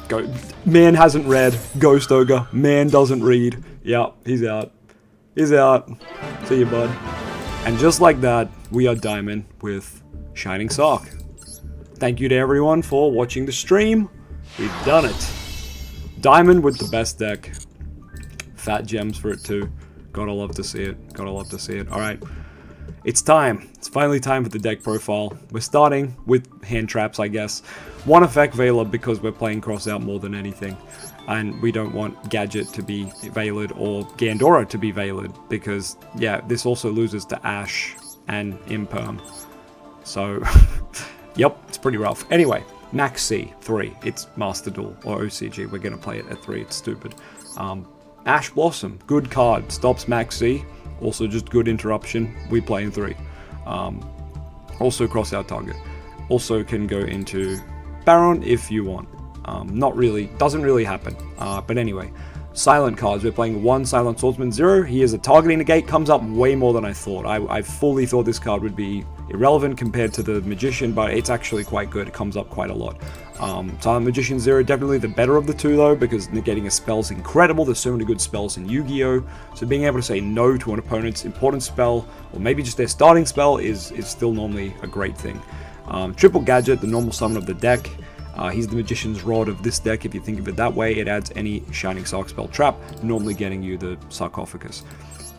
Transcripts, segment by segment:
Go. Man hasn't read. Ghost Ogre. Man doesn't read. Yeah, he's out. He's out. See you, bud. And just like that, we are Diamond with Shining Sarc. Thank you to everyone for watching the stream. We've done it. Diamond with the best deck. Fat gems for it too. Gotta love to see it. Gotta love to see it. Alright. It's time. It's finally time for the deck profile. We're starting with hand traps, I guess. One effect Veiler because we're playing cross out more than anything. And we don't want Gadget to be Veiled or Gandora to be Veiled because, yeah, this also loses to Ash and Imperm. So, yep, it's pretty rough. Anyway, Max C, 3. It's Master Duel or OCG. We're going to play it at 3. It's stupid. Ash Blossom, good card. Stops Max C. Also just good interruption. We play in 3. Also cross out target. Also can go into Baron if you want. Not really, doesn't really happen. But anyway, silent cards. We're playing 1 Silent Swordsman 0. He is a targeting negate, comes up way more than I thought. I fully thought this card would be irrelevant compared to the Magician, but it's actually quite good. It comes up quite a lot. Silent Magician 0, definitely the better of the two though, because negating a spell is incredible. There's so many good spells in Yu-Gi-Oh! So being able to say no to an opponent's important spell, or maybe just their starting spell, is still normally a great thing. Triple Gadget, the normal summon of the deck. He's the Magician's Rod of this deck. If you think of it that way, it adds any Shining Sarc spell trap, normally getting you the Sarcophagus.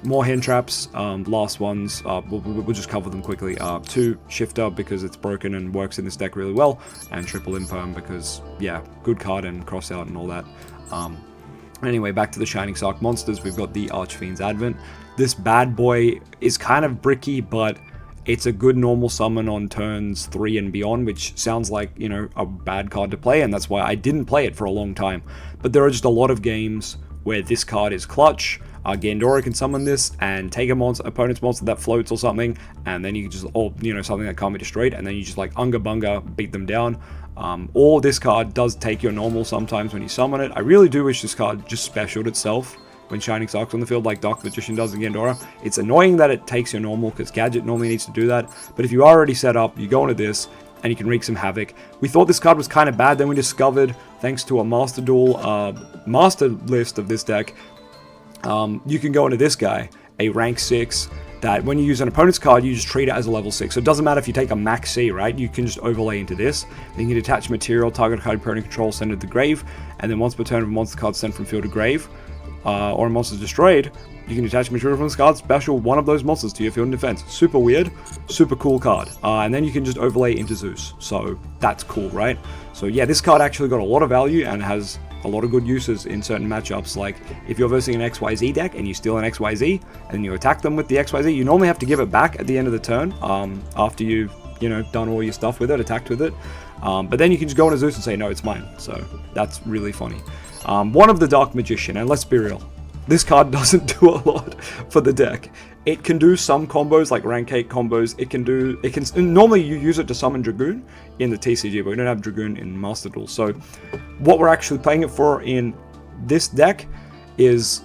More hand traps, last ones, we'll just cover them quickly. 2 Shifter because it's broken and works in this deck really well, and Triple Imperm because, yeah, good card and cross out and all that. Anyway, back to the Shining Sarc monsters, we've got the Archfiend's Advent. This bad boy is kind of bricky, but it's a good normal summon on turns 3 and beyond, which sounds like, you know, a bad card to play, and that's why I didn't play it for a long time. But there are just a lot of games where this card is clutch. Gandora can summon this and take a opponent's monster that floats or something, and then you can just, or, you know, something that can't be destroyed, and then you just like Unga Bunga, beat them down. Or this card does take your normal sometimes when you summon it. I really do wish this card just specialed itself when Shining Sarc's on the field like Dark Magician does in Gandora. It's annoying that it takes your normal because Gadget normally needs to do that, but if you are already set up, you go into this and you can wreak some havoc. We thought this card was kind of bad, then we discovered, thanks to a Master Duel master list of this deck, you can go into this guy, a rank 6, that when you use an opponent's card, you just treat it as a level 6. So it doesn't matter if you take a max C, right? You can just overlay into this. Then you can attach material, target card opponent control, send it to the grave, and then once per turn of a monster card sent from field to grave, or a monster destroyed, you can attach material from this card, special one of those monsters to your field and defense. Super weird, super cool card. And then you can just overlay into Zeus. So that's cool, right? So yeah, this card actually got a lot of value and has a lot of good uses in certain matchups. Like if you're versing an XYZ deck and you steal an XYZ and you attack them with the XYZ, you normally have to give it back at the end of the turn, after you've, you know, done all your stuff with it, attacked with it. But then you can just go into Zeus and say, no, it's mine. So that's really funny. One of the Dark Magician, and let's be real, this card doesn't do a lot for the deck. It can do some combos, like rank 8 combos. Normally you use it to summon Dragoon in the TCG, but we don't have Dragoon in Master Duel. So what we're actually playing it for in this deck is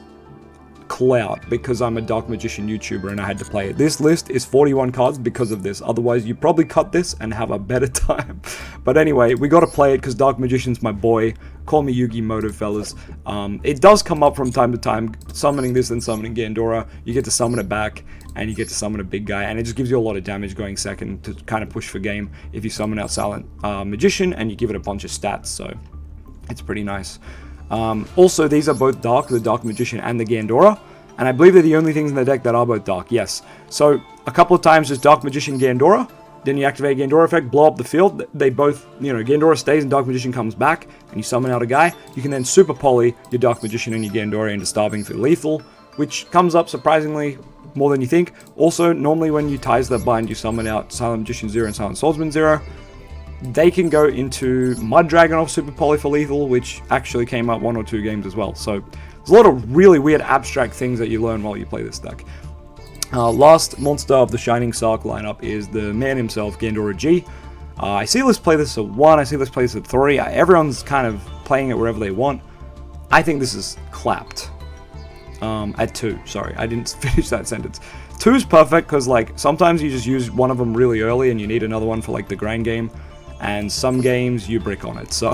clout, because I'm a Dark Magician YouTuber and I had to play it. This list is 41 cards because of this. Otherwise, you probably cut this and have a better time. But anyway, we got to play it because Dark Magician's my boy. Call me Yugi Moto, fellas. It does come up from time to time, summoning this and summoning Gandora. You get to summon it back, and you get to summon a big guy, and it just gives you a lot of damage going second to kind of push for game if you summon out Silent Magician and you give it a bunch of stats, so it's pretty nice. Also, these are both dark, the Dark Magician and the Gandora, and I believe they're the only things in the deck that are both dark, yes. So, a couple of times just Dark Magician Gandora, then you activate Gandora effect, blow up the field, they both, you know, Gandora stays and Dark Magician comes back, and you summon out a guy. You can then super poly your Dark Magician and your Gandora into starving for lethal, which comes up surprisingly more than you think. Also, normally when you Ties That Bind, you summon out Silent Magician 0 and Silent Swordsman 0. They can go into Mud Dragon off Super Poly for lethal, which actually came up 1 or 2 games as well. So there's a lot of really weird abstract things that you learn while you play this deck. Last monster of the Shining Sarc lineup is the man himself, Gandora G. I see let's play this at 1, I see let's play this at 3. Everyone's kind of playing it wherever they want. I think this is clapped. At 2, sorry, I didn't finish that sentence. 2 is perfect because, like, sometimes you just use one of them really early and you need another one for, like, the grind game. And some games you brick on it. So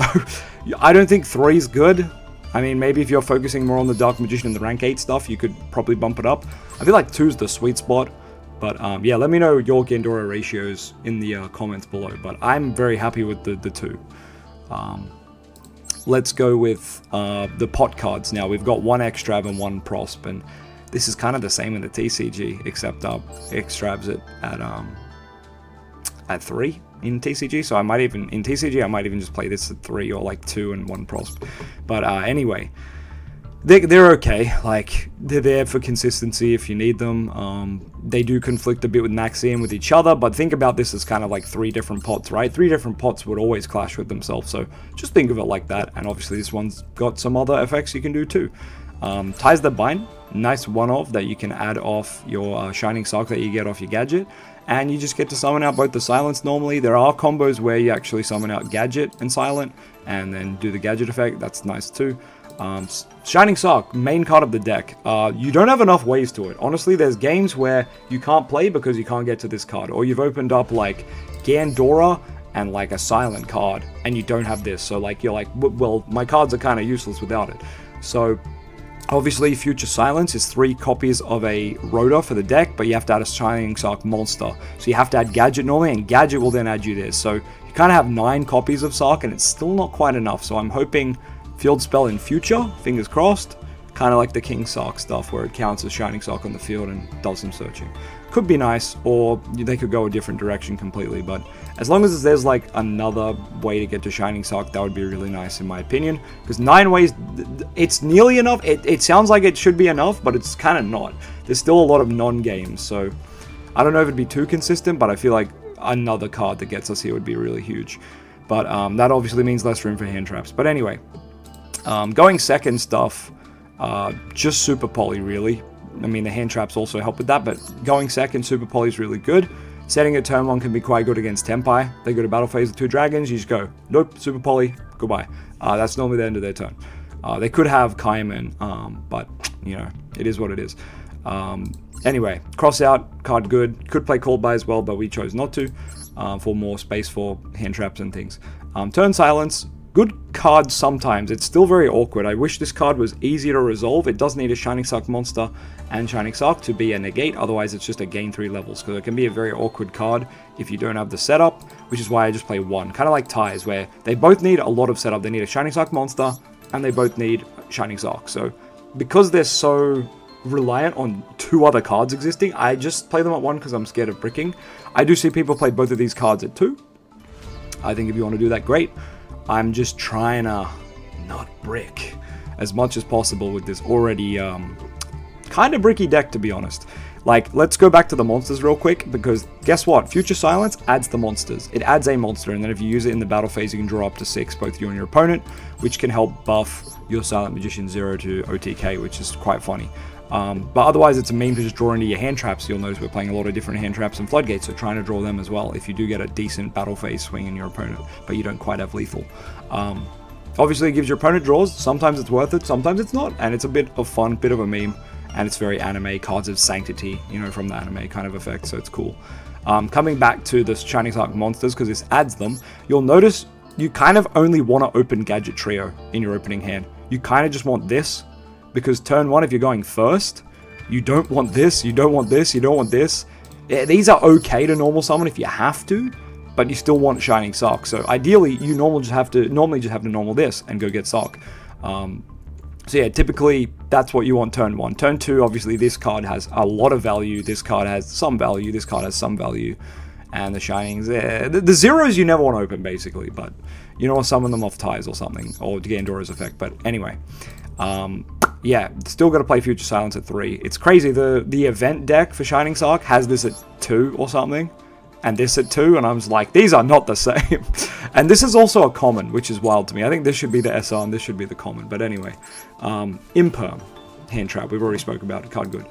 I don't think 3's good. I mean, maybe if you're focusing more on the Dark Magician and the rank 8 stuff, you could probably bump it up. I feel like 2's the sweet spot. But yeah, let me know your Gandora ratios in the comments below. But I'm very happy with the 2. Let's go with the pot cards now. We've got 1 Extrab and 1 Prosp. And this is kind of the same in the TCG, except Extrabs it at 3 in TCG. So I might even, in TCG, I might even just play this at 3 or like 2 and 1 Prosp. But anyway, they're okay. Like, they're there for consistency if you need them. They do conflict a bit with Maxim with each other, but think about this as kind of like 3 different pots, right? 3 different pots would always clash with themselves, so just think of it like that. And obviously this one's got some other effects you can do too. Ties the Bind, nice one-off that you can add off your Shining Sock that you get off your gadget, and you just get to summon out both the Silence normally. There are combos where you actually summon out Gadget and Silent, and then do the Gadget effect. That's nice too. Shining Sock, main card of the deck. You don't have enough ways to it. Honestly, there's games where you can't play because you can't get to this card, or you've opened up like Gandora and like a Silent card, and you don't have this. So like, you're like, well, my cards are kind of useless without it. So obviously, Future Silence is 3 copies of a Rotor for the deck, but you have to add a Shining Sock monster. So you have to add Gadget normally, and Gadget will then add you this. So you kind of have 9 copies of Sock, and it's still not quite enough. So I'm hoping Field Spell in future, fingers crossed. Kind of like the King Sock stuff, where it counts as Shining Sock on the field and does some searching. Could be nice, or they could go a different direction completely, but as long as there's like another way to get to Shining Sock, that would be really nice in my opinion, because 9 ways, it's nearly enough. It sounds like it should be enough, but it's kind of not. There's still a lot of non-games, so I don't know if it'd be too consistent, but I feel like another card that gets us here would be really huge. But that obviously means less room for hand traps. But anyway, going second stuff, just Super Poly really. I mean, the hand traps also help with that, but going second, Super Poly is really good. Setting at turn 1 can be quite good against Tenpai. They go to battle phase with 2 dragons, you just go, nope, Super Poly, goodbye. That's normally the end of their turn. They could have Kaiman, but, you know, it is what it is. Anyway, cross out, card good. Could play Called By as well, but we chose not to, for more space for hand traps and things. Turn Silence. Good card sometimes. It's still very awkward. I wish this card was easier to resolve. It does need a Shining Sock monster and Shining Sock to be a negate. Otherwise, it's just a gain 3 levels, because it can be a very awkward card if you don't have the setup, which is why I just play 1. Kind of like Ties, where they both need a lot of setup. They need a Shining Sock monster, and they both need Shining Sock. So, because they're so reliant on 2 other cards existing, I just play them at 1 because I'm scared of bricking. I do see people play both of these cards at 2. I think if you want to do that, great. I'm just trying to not brick as much as possible with this already kind of bricky deck, to be honest. Like, let's go back to the monsters real quick, because guess what? Future Silence adds the monsters. It adds a monster, and then if you use it in the battle phase, you can draw up to 6, both you and your opponent, which can help buff your Silent Magician 0 to OTK, which is quite funny. But otherwise, it's a meme to just draw into your hand traps. You'll notice we're playing a lot of different hand traps and floodgates, so trying to draw them as well if you do get a decent battle phase swing in your opponent, but you don't quite have lethal. Obviously, it gives your opponent draws. Sometimes it's worth it, sometimes it's not, and it's a bit of fun, bit of a meme, and it's very anime, cards of sanctity, you know, from the anime kind of effect, so it's cool. Coming back to the Shining Sock monsters, because this adds them, you'll notice you kind of only want to open Gadget Trio in your opening hand. You kind of just want this, because turn 1, if you're going first, you don't want this, you don't want this, you don't want this. Yeah, these are okay to normal summon if you have to, but you still want Shining Sock. So ideally, you normally just have to normal this and go get Sock. So yeah, typically that's what you want turn 1. Turn 2, obviously this card has a lot of value, this card has some value, this card has some value, and the Shinings, the zeros you never want to open basically, but you don't want to summon them off Ties or something, or Gandora's effect, but anyway. Yeah, still got to play Future Silence at 3. It's crazy, the event deck for Shining Sock has this at 2 or something, and this at 2, and I was like, these are not the same. And this is also a common, which is wild to me. I think this should be the SR and this should be the common, but anyway. Imperm, hand trap, we've already spoke about it, card good.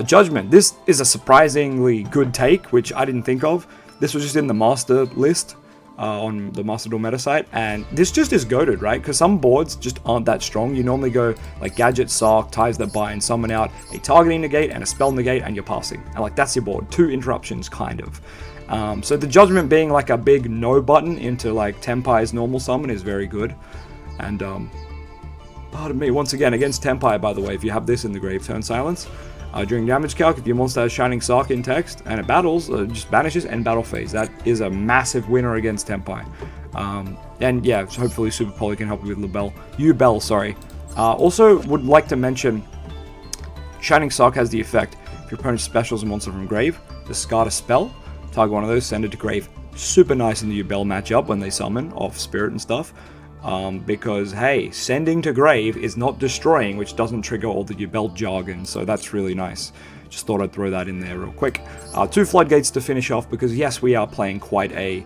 Judgment, this is a surprisingly good take, which I didn't think of. This was just in the master list. On the Master Duel meta site, and this just is goated, right? Because some boards just aren't that strong. You normally go like Gadget, Sock, Ties that bind, summon out a targeting negate and a spell negate, and you're passing. And like that's your board. 2 interruptions, kind of. So the Judgment being like a big no button into like Tenpai's normal summon is very good. And, pardon me, once again, against Tempire, by the way, if you have this in the grave, turn silence. During damage calc, if your monster has Shining Sark in text, and it battles, just banishes end battle phase. That is a massive winner against Tempire. And yeah, so hopefully Super Poly can help you with Yubel, sorry. Also, would like to mention, Shining Sark has the effect, if your opponent specials a monster from grave, discard a spell, target one of those, send it to grave. Super nice in the Yubel matchup when they summon off Spirit and stuff. Because, hey, sending to grave is not destroying, which doesn't trigger all the Yubel jargon, so that's really nice. Just thought I'd throw that in there real quick. 2 Floodgates to finish off, because yes, we are playing quite a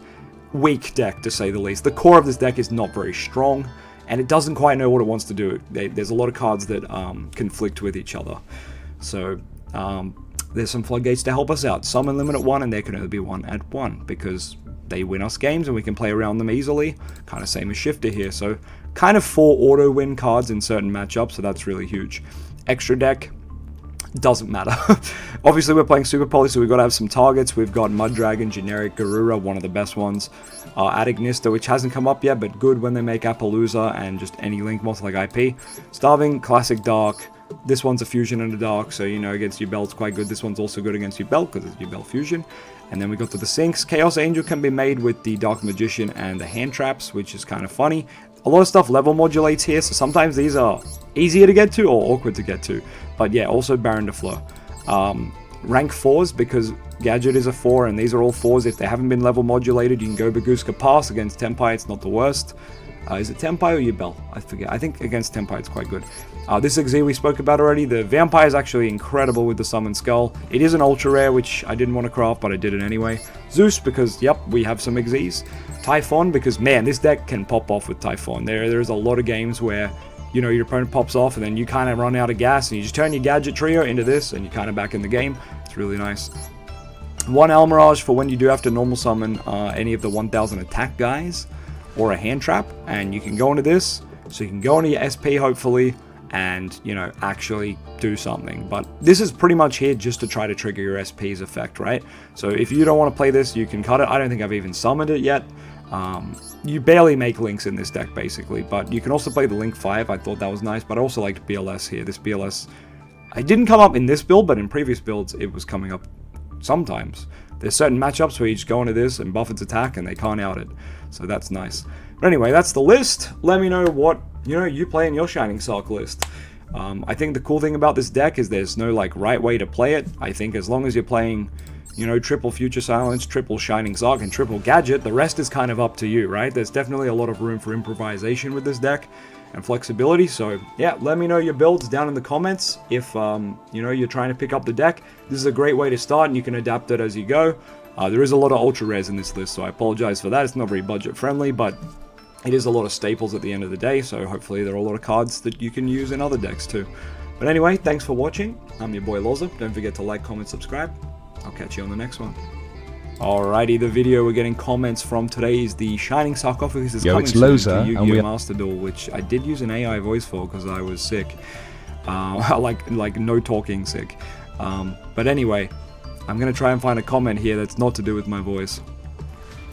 weak deck, to say the least. The core of this deck is not very strong, and it doesn't quite know what it wants to do. There's a lot of cards that conflict with each other. So, there's some Floodgates to help us out. Some are limit at 1, and there can only be 1 at 1, because they win us games and we can play around them easily. Kind of same as Shifter here, so kind of 4 auto win cards in certain matchups, so that's really huge. Extra deck doesn't matter. Obviously we're playing Super Poly, so we've got to have some targets. We've got Mud Dragon, generic Garura, one of the best ones. Adignista, which hasn't come up yet, but good when they make Appaloosa, and just any Link monster like IP. Starving, Classic Dark. This one's a fusion and a dark, so you know against Yubel it's quite good. This one's also good against Yubel because it's Yubel fusion. And then we got to the sinks. Chaos Angel can be made with the Dark Magician and the hand traps, which is kind of funny. A lot of stuff level modulates here, so sometimes these are easier to get to or awkward to get to. But yeah, also Baron de Fleur. Rank 4s, because Gadget is a 4 and these are all 4s. If they haven't been level modulated, you can go Baguska Pass against Tempire, it's not the worst. Is it Tempire or Yubel? I forget. I think against Tempire it's quite good. This Xyz we spoke about already. The Vampire is actually incredible with the Summon Skull. It is an ultra rare, which I didn't want to craft, but I did it anyway. Zeus, because, yep, we have some Xyz. Typhon, because, man, this deck can pop off with Typhon. There's a lot of games where, you know, your opponent pops off and then you kind of run out of gas and you just turn your Gadget Trio into this and you're kind of back in the game. It's really nice. 1 Almirage for when you do have to normal summon any of the 1000 attack guys or a hand trap, and you can go into this, so you can go into your SP hopefully and, you know, actually do something. But this is pretty much here just to try to trigger your SP's effect, right? So if you don't want to play this, you can cut it. I don't think I've even summoned it yet. You barely make links in this deck basically, but you can also play the Link 5. I thought that was nice, but I also liked BLS here. This BLS, it didn't come up in this build, but in previous builds it was coming up sometimes. There's certain matchups where you just go into this and buff its attack and they can't out it. So that's nice. But anyway, that's the list. Let me know what, you know, you play in your Shining Sark list. I think the cool thing about this deck is there's no, like, right way to play it. I think as long as you're playing, you know, triple Future Silence, triple Shining Sark, and triple Gadget, the rest is kind of up to you, right? There's definitely a lot of room for improvisation with this deck and flexibility. So yeah, let me know your builds down in the comments. If you know, you're trying to pick up the deck, this is a great way to start and you can adapt it as you go. There is a lot of ultra rares in this list, so I apologize for that. It's not very budget friendly, but it is a lot of staples at the end of the day, so hopefully there are a lot of cards that you can use in other decks too. But anyway, thanks for watching. I'm your boy LOZA. Don't forget to like, comment, subscribe. I'll catch you on the next one. Alrighty, the video we're getting comments from today is the Shining Sarcophagus is coming soon to Yu-Gi-Oh! Master Duel, which I did use an AI voice for because I was sick. Like no talking sick. But anyway, I'm going to try and find a comment here that's not to do with my voice.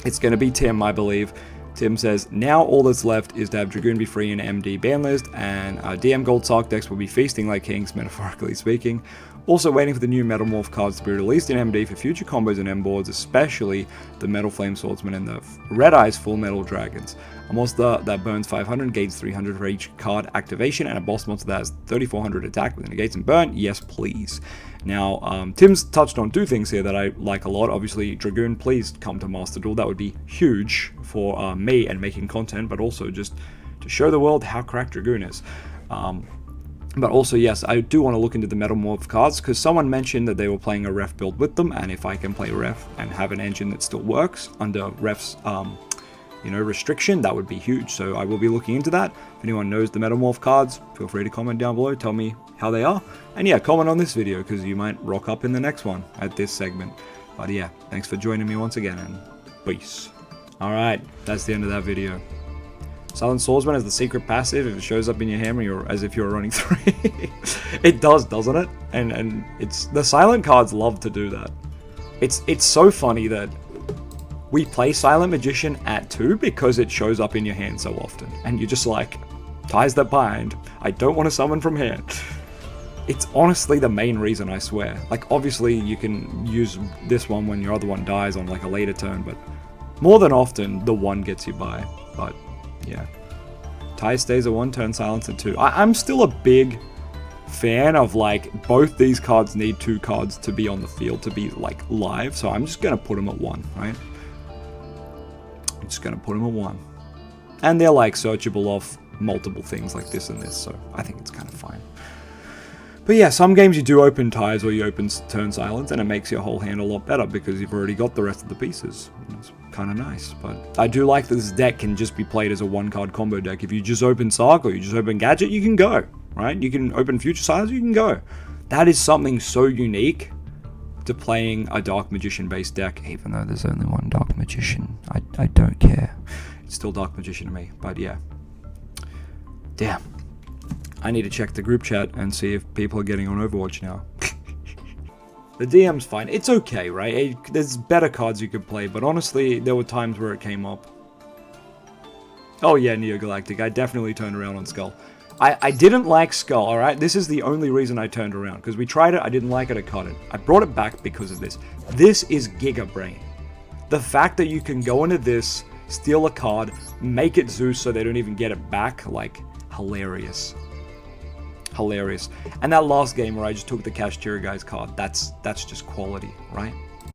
It's going to be Tim, I believe. Tim says, now all that's left is to have Dragoon be free in MD ban list, and DM Gold Sark decks will be feasting like kings, metaphorically speaking. Also waiting for the new Metamorph cards to be released in MD for future combos and M boards, especially the Metal Flame Swordsman and the Red Eyes Full Metal Dragons. A monster that burns 500, gains 300 for each card activation, and a boss monster that has 3400 attack with negates and burn. Yes, please. Now, Tim's touched on 2 things here that I like a lot. Obviously, Dragoon, please come to Master Duel. That would be huge for me and making content, but also just to show the world how cracked Dragoon is. But also, yes, I do want to look into the Metamorph cards, because someone mentioned that they were playing a ref build with them, and if I can play ref and have an engine that still works under ref's you know, restriction, that would be huge. So I will be looking into that. If anyone knows the Metamorph cards, feel free to comment down below, tell me how they are. And yeah, comment on this video, because you might rock up in the next one at this segment. But yeah, thanks for joining me once again, and peace. Alright, that's the end of that video. Silent Swordsman has the secret passive. If it shows up in your hammer, you're as if you're running 3. It does, doesn't it? And it's the silent cards love to do that. It's so funny that we play Silent Magician at 2 because it shows up in your hand so often, and you're just like, Ties that bind. I don't want to summon from hand. It's honestly the main reason, I swear. Like, obviously, you can use this one when your other one dies on, like, a later turn, but more than often, the 1 gets you by. But, yeah. Tie stays a 1, turn silence a 2. I'm still a big fan of, like, both these cards need 2 cards to be on the field, to be, like, live, so I'm just gonna put them at 1, right? I'm just gonna put them at 1. And they're, like, searchable off multiple things like this and this, so I think it's kind of fine. But yeah, some games you do open ties or you open turn silence, and it makes your whole hand a lot better because you've already got the rest of the pieces. It's kind of nice, but I do like that this deck can just be played as a 1-card combo deck. If you just open Sarc or you just open Gadget, you can go, right? You can open Future Silence, you can go. That is something so unique to playing a Dark Magician-based deck, even though there's only one Dark Magician. I don't care. It's still Dark Magician to me, but yeah. Damn. I need to check the group chat and see if people are getting on Overwatch now. The DM's fine. It's okay, right? There's better cards you could play, but honestly, there were times where it came up. Oh yeah, Neo Galactic. I definitely turned around on Skull. I didn't like Skull, alright? This is the only reason I turned around, because we tried it, I didn't like it, I cut it. I brought it back because of this. This is Giga Brain. The fact that you can go into this, steal a card, make it Zeus so they don't even get it back, like, hilarious. Hilarious. And that last game where I just took the Kashtira guy's card, that's just quality, right?